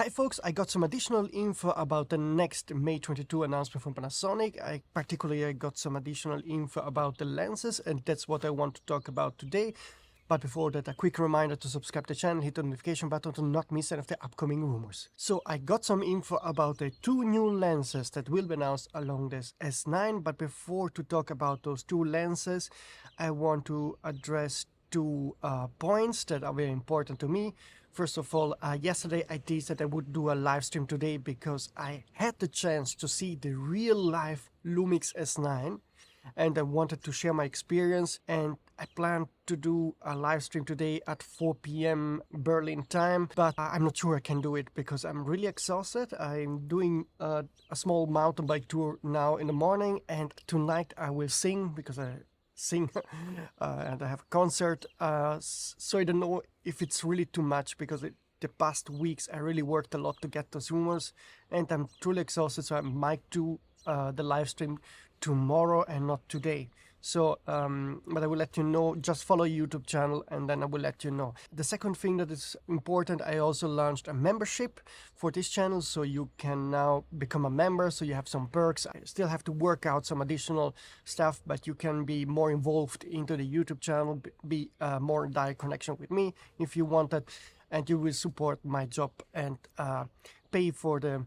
Hi folks, I got some additional info about the next May 22 announcement from Panasonic. I got some additional info about the lenses, and that's what I want to talk about today. But before that, a quick reminder to subscribe to the channel, hit the notification button to not miss any of the upcoming rumors. So I got some info about the two new lenses that will be announced along this S9, but before to talk about those two lenses, I want to address two points that are very important to me. First of all, yesterday I teased that I would do a live stream today because I had the chance to see the real life Lumix S9 and I wanted to share my experience, and I plan to do a live stream today at 4 p.m. Berlin time, but I'm not sure I can do it because I'm really exhausted. I'm doing a small mountain bike tour now in the morning, and tonight I will sing because I sing and I have a concert, so I don't know if it's really too much because the past weeks I really worked a lot to get those rumors, and I'm truly exhausted, so I might do the live stream tomorrow and not today. So but I will let you know. Just follow YouTube channel and then I will let you know. The second thing that is important, I also launched a membership for this channel, so you can now become a member, so you have some perks. I still have to work out some additional stuff, but you can be more involved into the YouTube channel, be more in direct connection with me if you want that, and you will support my job and pay for the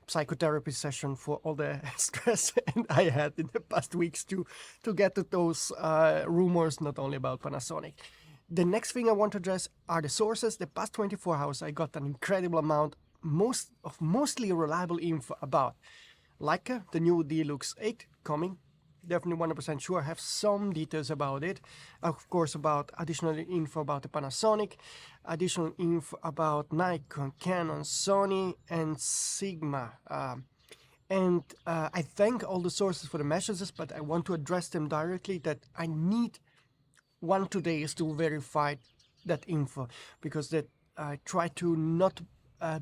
psychotherapy session for all the stress I had in the past weeks to get to those rumors, not only about Panasonic. The next thing I want to address are the sources. The past 24 hours I got an incredible amount mostly reliable info about Leica, the new Deluxe 8 coming. Definitely 100% sure. I have some details about it. Of course, about additional info about the Panasonic, additional info about Nikon, Canon, Sony, and Sigma. And I thank all the sources for the messages, but I want to address them directly that I need 1-2 days to verify that info, because that I try to not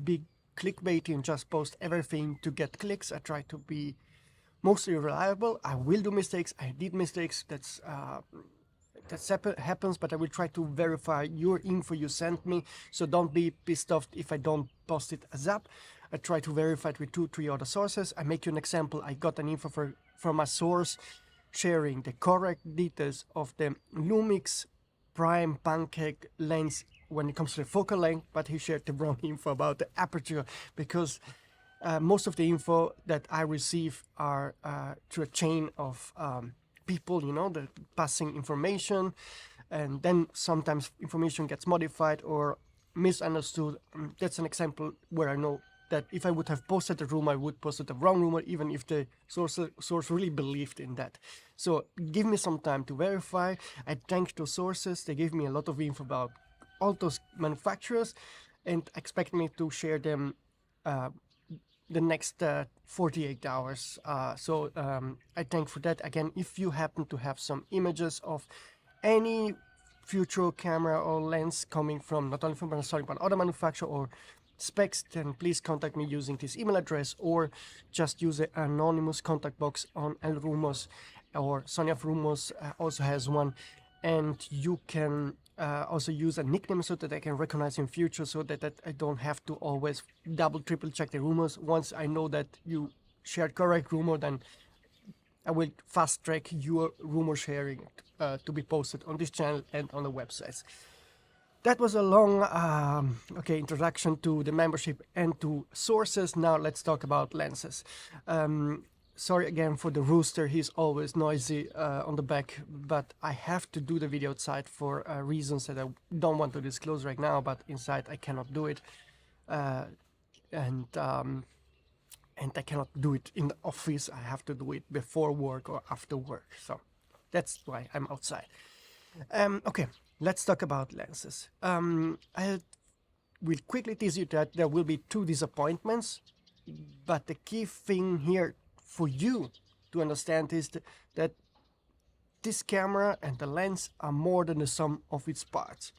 be clickbaity and just post everything to get clicks. I try to be mostly reliable. I will do mistakes. I did mistakes. That happens, but I will try to verify your info you sent me. So don't be pissed off if I don't post it as up. I try to verify it with 2-3 other sources. I make you an example. I got an info from a source sharing the correct details of the Lumix Prime Pancake lens when it comes to the focal length, but he shared the wrong info about the aperture, because most of the info that I receive are through a chain of people, you know, that passing information, and then sometimes information gets modified or misunderstood. That's an example where I know that if I would have posted the rumor, I would post the wrong rumor, even if the source really believed in that. So give me some time to verify. I thank those sources. They gave me a lot of info about all those manufacturers and expect me to share them the next 48 hours. So I thank for that. Again, if you happen to have some images of any future camera or lens coming from not only from Panasonic but other manufacturer or specs, then please contact me using this email address, or just use the anonymous contact box on El Rumos, or sonyalpha Rumos also has one, and you can also use a nickname so that I can recognize in future, so that I don't have to always triple check the rumors. Once I know that you shared correct rumor, then I will fast track your rumor sharing to be posted on this channel and on the websites. That was a long introduction to the membership and to sources. Now let's talk about lenses. Sorry again for the rooster, he's always noisy on the back, but I have to do the video outside for reasons that I don't want to disclose right now, but inside I cannot do it. And I cannot do it in the office. I have to do it before work or after work, so that's why I'm outside. Okay, let's talk about lenses. I will quickly tease you that there will be 2 disappointments, but the key thing here for you to understand is that this camera and the lens are more than the sum of its parts.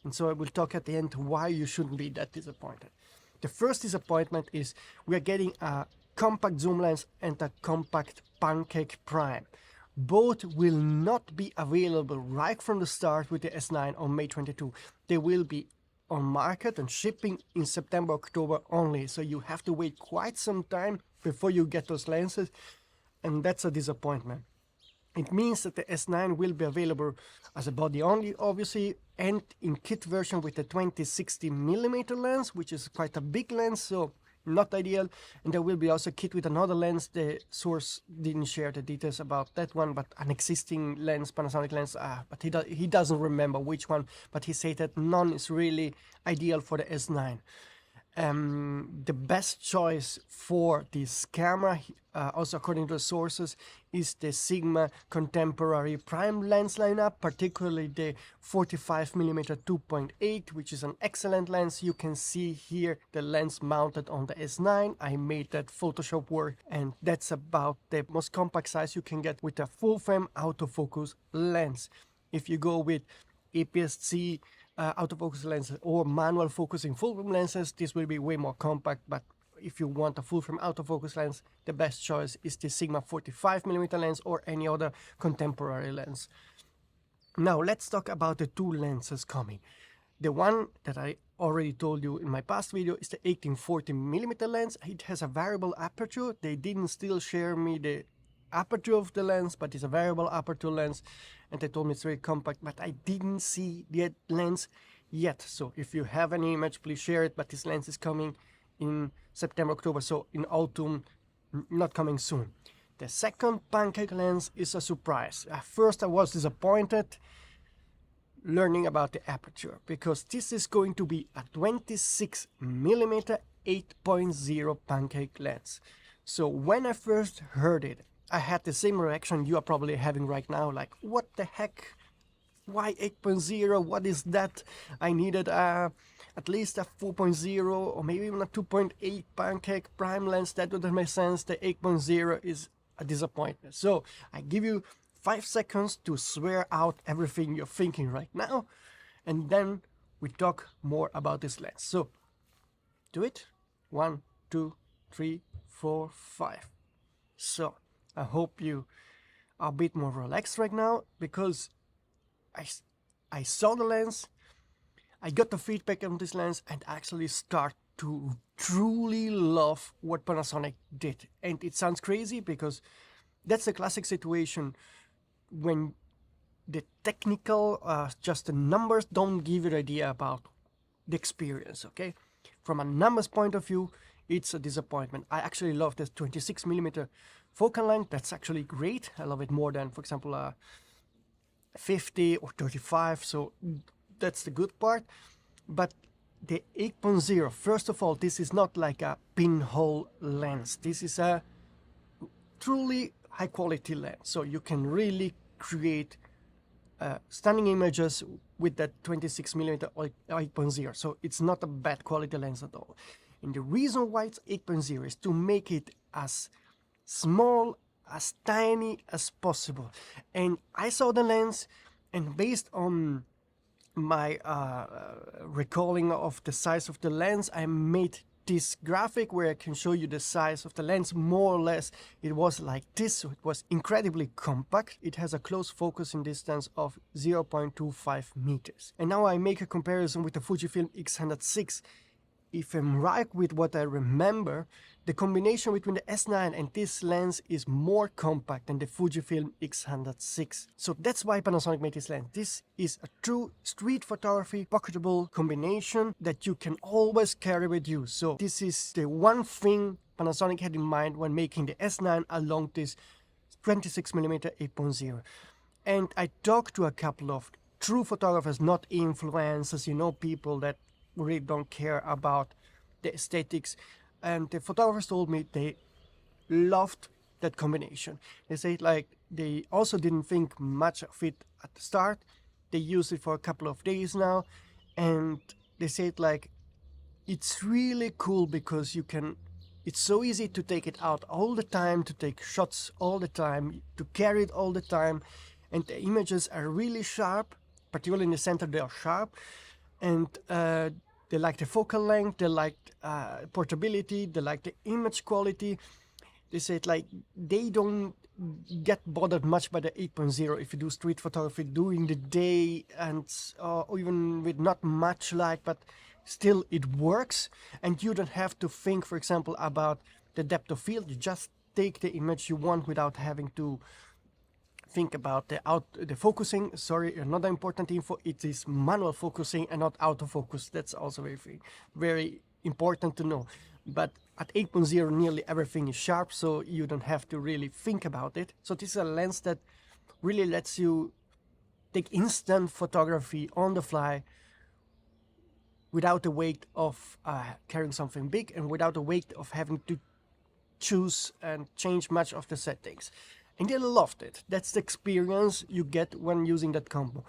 And so I will talk at the end why you shouldn't be that disappointed. The first disappointment is we are getting a compact zoom lens and a compact Pancake Prime. Both will not be available right from the start with the S9 on May 22. They will be on market and shipping in September, October only. So you have to wait quite some time before you get those lenses, and that's a disappointment. It means that the S9 will be available as a body only, obviously, and in kit version with the 20-60mm lens, which is quite a big lens, so not ideal. And there will be also a kit with another lens. The source didn't share the details about that one, but an existing lens, Panasonic lens, but he doesn't remember which one, but he said that none is really ideal for the S9. The best choice for this camera, also according to the sources, is the Sigma contemporary prime lens lineup, particularly the 45mm 2.8, which is an excellent lens. You can see here the lens mounted on the S9. I made that Photoshop work, and that's about the most compact size you can get with a full frame autofocus lens. If you go with aps-c autofocus lenses or manual focusing full frame lenses, this will be way more compact. But if you want a full frame autofocus lens, the best choice is the Sigma 45mm lens or any other contemporary lens. Now let's talk about the two lenses coming. The one that I already told you in my past video is the 18-40mm lens. It has a variable aperture. They didn't still share me the aperture of the lens, but it's a variable aperture lens, and they told me it's very compact, but I didn't see the lens yet. So if you have any image, please share it. But this lens is coming in September, October, so in autumn, not coming soon. The second pancake lens is a surprise. At first I was disappointed learning about the aperture, because this is going to be a 26mm 8.0 pancake lens. So when I first heard it, I had the same reaction you are probably having right now, like, what the heck? Why 8.0? What is that? I needed at least a 4.0 or maybe even a 2.8 pancake prime lens. That would make sense. The 8.0 is a disappointment. So I give you 5 seconds to swear out everything you're thinking right now, and then we talk more about this lens. So do it. 1, 2, 3, 4, 5. So I hope you are a bit more relaxed right now, because I saw the lens, I got the feedback on this lens, and actually start to truly love what Panasonic did. And it sounds crazy, because that's the classic situation when the technical, just the numbers don't give you an idea about the experience, okay? From a numbers point of view, it's a disappointment. I actually love this 26mm focal length. That's actually great. I love it more than, for example, 50 or 35. So that's the good part. But the 8.0, first of all, this is not like a pinhole lens. This is a truly high quality lens. So you can really create stunning images with that 26mm 8.0. So it's not a bad quality lens at all. And the reason why it's 8.0 is to make it as small, as tiny as possible. And I saw the lens, and based on my recalling of the size of the lens, I made this graphic where I can show you the size of the lens. More or less it was like this. So it was incredibly compact. It has a close focusing distance of 0.25 meters. And now I make a comparison with the Fujifilm X100VI. If I'm right with what I remember, the combination between the S9 and this lens is more compact than the Fujifilm X100VI. So that's why Panasonic made this lens. This is a true street photography pocketable combination that you can always carry with you. So this is the one thing Panasonic had in mind when making the S9 along this 26mm 8.0. And I talked to a couple of true photographers, not influencers, you know, people that really don't care about the aesthetics, and the photographers told me they loved that combination. They said like they also didn't think much of it at the start. They used it for a couple of days now, and they said like it's really cool because it's so easy to take it out all the time, to take shots all the time, to carry it all the time, and the images are really sharp, particularly in the center they are sharp. And they like the focal length, they like portability, they like the image quality. they say it like they don't get bothered much by the 8.0 if you do street photography during the day and or even with not much light, but still it works, and you don't have to think, for example, about the depth of field. You just take the image you want without having to think about the focusing. Sorry, another important info, it is manual focusing and not autofocus. That's also very important to know. But at 8.0 nearly everything is sharp, so you don't have to really think about it. So this is a lens that really lets you take instant photography on the fly without the weight of carrying something big and without the weight of having to choose and change much of the settings. And they loved it. That's the experience you get when using that combo.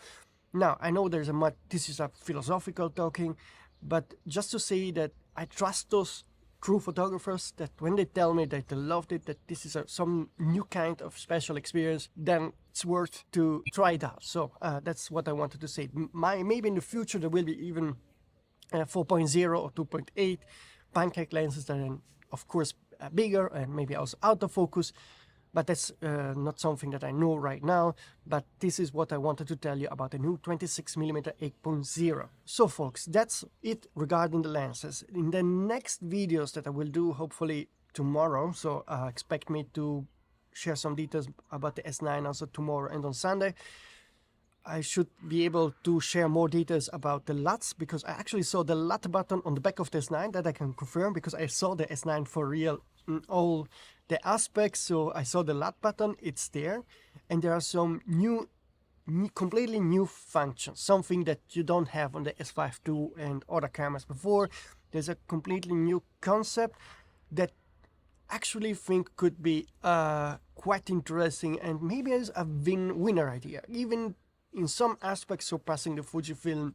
Now, I know this is a philosophical talking, but just to say that I trust those true photographers, that when they tell me that they loved it, that this is some new kind of special experience, then it's worth to try it out. So that's what I wanted to say. Maybe in the future there will be even 4.0 or 2.8 pancake lenses that are, of course, bigger and maybe also autofocus. But that's not something that I know right now. But this is what I wanted to tell you about the new 26mm 8.0. So folks, that's it regarding the lenses. In the next videos that I will do, hopefully tomorrow, so expect me to share some details about the S9 also tomorrow and on Sunday. I should be able to share more details about the LUTs, because I actually saw the LUT button on the back of the S9, that I can confirm because I saw the S9 for real in all the aspects. So I saw the LUT button, it's there, and there are some completely new functions, something that you don't have on the S5 II and other cameras before. There's a completely new concept that actually think could be quite interesting, and maybe is a winner idea, even in some aspects surpassing the Fujifilm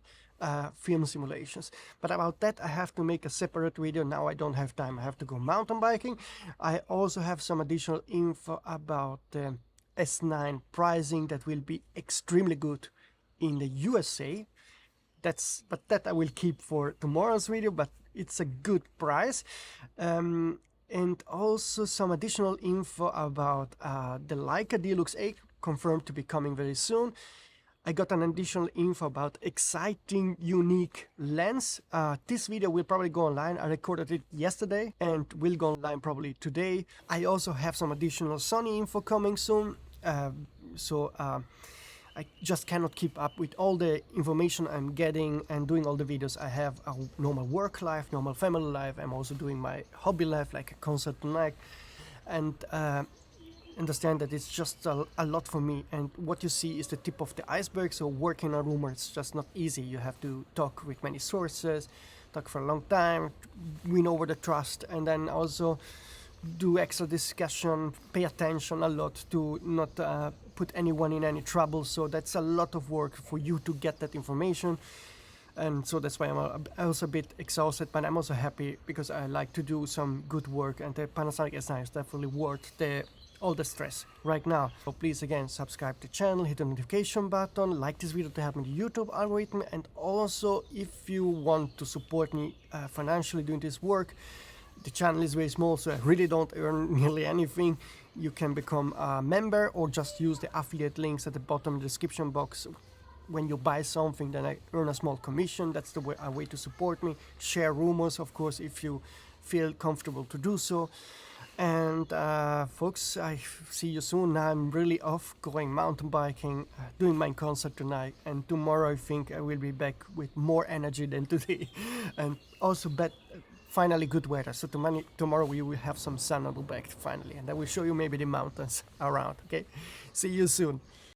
film simulations. But about that I have to make a separate video. Now I don't have time, I have to go mountain biking. I also have some additional info about the S9 pricing that will be extremely good in the USA. But that I will keep for tomorrow's video, but it's a good price. And also some additional info about the Leica Deluxe 8, confirmed to be coming very soon. I got an additional info about exciting, unique lens. This video will probably go online. I recorded it yesterday and will go online probably today. I also have some additional Sony info coming soon. I just cannot keep up with all the information I'm getting and doing all the videos. I have a normal work life, normal family life. I'm also doing my hobby life, like a concert tonight. And understand that it's just a lot for me, and what you see is the tip of the iceberg. So working on rumor, it's just not easy. You have to talk with many sources, talk for a long time, win over the trust, and then also do extra discussion, pay attention a lot to not put anyone in any trouble. So that's a lot of work for you to get that information. And so that's why I'm also a bit exhausted, but I'm also happy because I like to do some good work, and the Panasonic S9 is definitely worth all the stress right now. So please again subscribe to the channel, hit the notification button, like this video to help me the YouTube algorithm, and also if you want to support me financially doing this work, the channel is very small, so I really don't earn nearly anything. You can become a member or just use the affiliate links at the bottom of the description box. When you buy something, then I earn a small commission. That's a way to support me. Share rumors, of course, if you feel comfortable to do so. And folks, I see you soon. Now I'm really off going mountain biking, doing my concert tonight, and tomorrow I think I will be back with more energy than today, and also finally good weather. So tomorrow we will have some sun on the back finally, and I will show you maybe the mountains around. Okay, see you soon.